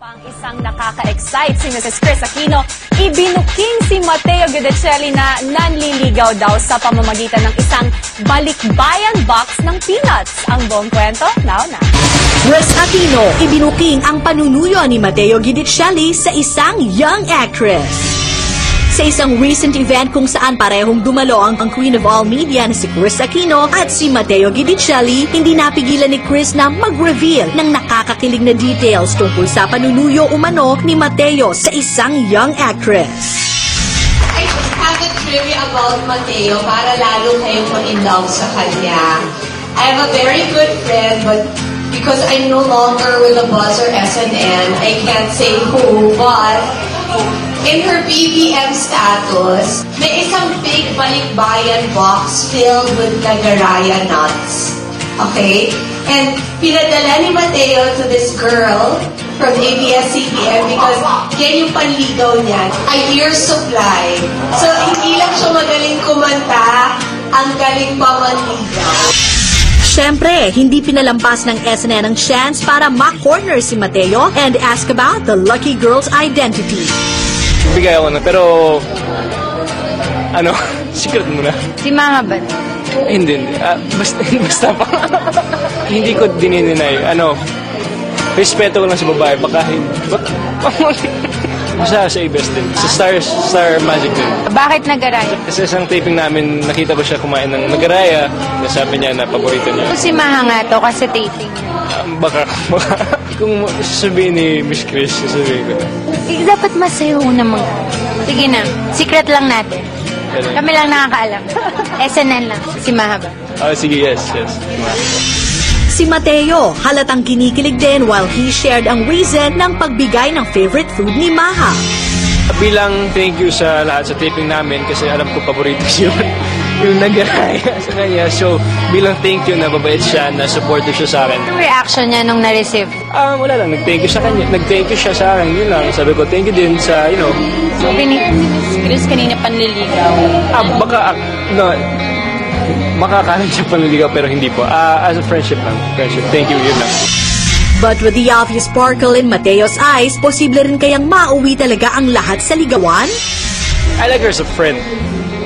Pang isang nakaka-excite si Mrs. Chris Aquino, ibinuking si Mateo Guidicelli na nanliligaw daw sa pamamagitan ng isang balikbayan box ng peanuts. Ang buong kwento, now na. Chris Aquino, ibinuking ang panunuyo ni Mateo Guidicelli sa isang young actress. Sa isang recent event kung saan parehong dumalo ang Queen of All Media na si Chris Aquino at si Mateo Guidicelli, hindi napigilan ni Chris na mag-reveal ng nakakakilig na details tungkol sa panunuyo umano ni Mateo sa isang young actress. I have a trivia about Mateo para lalo kayong ma-in-love sa kanya. I have a very good friend, but because I'm no longer with the buzzer SNN, I can't say who, but in her BBM status, may isang big balikbayan box filled with Nagaraya nuts. Okay? And pinadala ni Mateo to this girl from ABS-CBN because yan yung panligaw niya, a year's supply. So, hindi lang siya magaling kumanta, ang galing pa manligaw. Siyempre, hindi pinalampas ng SNN ang chance para ma-corner si Mateo and ask about the lucky girl's identity. Bigay ako na, pero secret muna. Si Mama ba? Hindi. Basta pa. Hindi ko dininay. Respeto ko lang sa babae. Baka basta sa ABS din. Sa Star Magic din. Bakit Nagaraya? Kasi isang taping namin, nakita ko siya kumain ng Nagaraya. Nasabi niya na paborito niya. Si Maha nga to kasi taping. Baka. Kung sasabihin ni Miss Chris, sasabihin ko na. Dapat masayo na mga. Sige na, secret lang natin. Kami lang nakakaalam. SNN lang. Si Maha ba? Sige, yes. Si Mateo, halatang kinikilig din while he shared ang reason ng pagbigay ng favorite food ni Maha. Bilang thank you sa lahat sa taping namin kasi alam ko paborito siya yung Nagaraya sa kanya. So, bilang thank you na babait siya, na supportive siya sa akin. Anong reaction niya nung na-receive? Wala lang. Nag-thank you sa kanya. Nag-thank you siya sa akin. Yun lang. Sabi ko, thank you din sa, So, Chris kanina panliligaw. Makakalan siya panliligaw pero hindi po. As a friendship lang. Friendship. Thank you. Yun lang. But with the obvious sparkle in Mateo's eyes, posible rin kayang mauwi talaga ang lahat sa ligawan? I like her as a friend.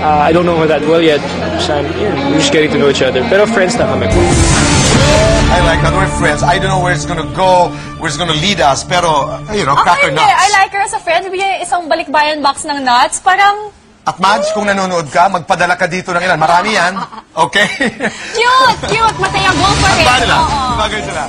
I don't know her that well yet. So, we're just getting to know each other. Pero friends na kami. I like her. We're friends. I don't know where it's gonna go, where it's gonna lead us. Pero, cracker nuts. I like her as a friend. Bigyan isang balikbayan box ng nuts. Parang... At Madge, kung nanonood ka, magpadala ka dito ng ilan. Marami yan. Okay? Cute! Mateo, go for it. Bagay sila.